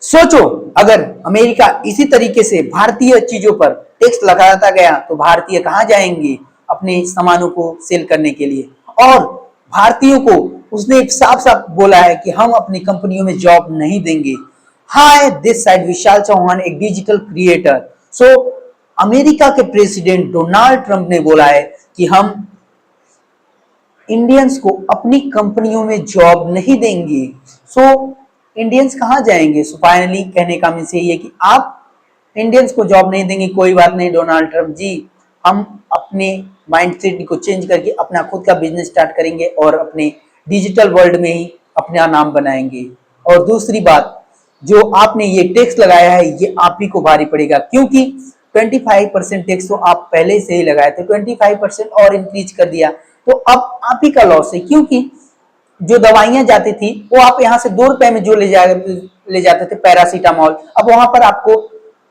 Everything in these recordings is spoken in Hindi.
सोचो अगर अमेरिका इसी तरीके से भारतीय चीजों पर टैक्स लगाता गया तो भारतीय कहां जाएंगे अपने सामानों को सेल करने के लिए। और भारतीयों को उसने साफ साफ बोला है कि हम अपनी कंपनियों में जॉब नहीं देंगे। हाय दिस साइड विशाल चौहान, एक डिजिटल क्रिएटर। सो अमेरिका के प्रेसिडेंट डोनाल्ड ट्रंप ने बोला है कि हम इंडियंस को अपनी कंपनियों में जॉब नहीं देंगे। सो इंडियंस कहां जाएंगे। सो फाइनली कहने का मीन्स यही है कि आप इंडियंस को जॉब नहीं देंगे, कोई बात नहीं डोनाल्ड ट्रंप जी, हम अपने माइंडसेट को चेंज करके अपना खुद का बिजनेस स्टार्ट करेंगे और अपने डिजिटल वर्ल्ड में ही अपना नाम बनाएंगे। और दूसरी बात, जो आपने ये टैक्स लगाया है ये आप ही को भारी पड़ेगा, क्योंकि 25% टैक्स तो आप पहले से ही लगाए थे, 25% और इंक्रीज कर दिया तो अब आप ही का लॉस है। क्योंकि जो दवाइयां जाती थी वो आप यहाँ से 2 रुपए में जो ले जाते थे पैरासीटामोल, अब वहां पर आपको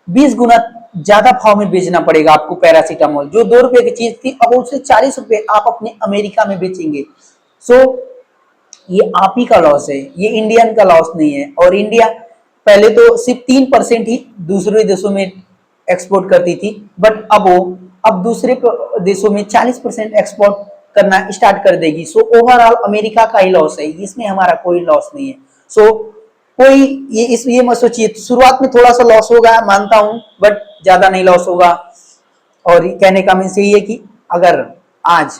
20 गुना ज्यादा भाव में बेचना पड़ेगा आपको पैरासीटामोल। जो 2 रुपए की चीज थी अब उससे 40 रुपए आप अपने अमेरिका में बेचेंगे। सो ये आप ही का लॉस है, ये इंडियन का लॉस नहीं है। और इंडिया पहले तो सिर्फ 3% ही दूसरे देशों में एक्सपोर्ट करती थी, बट अब दूसरे देशों में 40% एक्सपोर्ट करना स्टार्ट कर देगी। सो ओवरऑल अमेरिका का ही लॉस है, इसमें हमारा कोई लॉस नहीं है। सो कोई ये मत सोचिए, शुरुआत में थोड़ा सा लॉस होगा मानता हूं, बट ज्यादा नहीं लॉस होगा। और कहने का मीन्स यही है कि अगर आज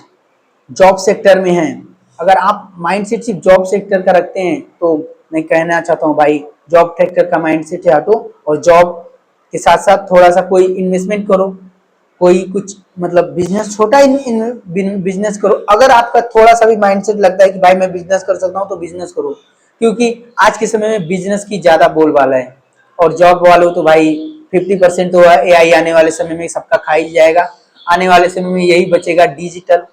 जॉब सेक्टर में हैं, अगर आप माइंडसेट सिर्फ जॉब सेक्टर का रखते हैं तो मैं कहना चाहता हूँ भाई जॉब सेक्टर का माइंडसेट से हटो और जॉब के साथ साथ थोड़ा सा कोई इन्वेस्टमेंट करो, कोई कुछ मतलब बिजनेस, छोटा बिजनेस करो। अगर आपका थोड़ा सा भी माइंडसेट लगता है कि भाई मैं बिजनेस कर सकता हूँ तो बिजनेस करो, क्योंकि आज के समय में बिजनेस की ज्यादा बोलबाला है। और जॉब वालों तो भाई 50% तो एआई आने वाले समय में सबका खा ही जाएगा। आने वाले समय में यही बचेगा digital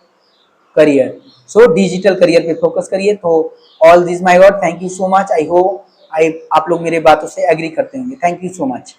career. So digital career पे फोकस करिए। तो all this my God, thank you so much. I hope आप लोग मेरे बातों से एग्री करते होंगे। Thank you so much.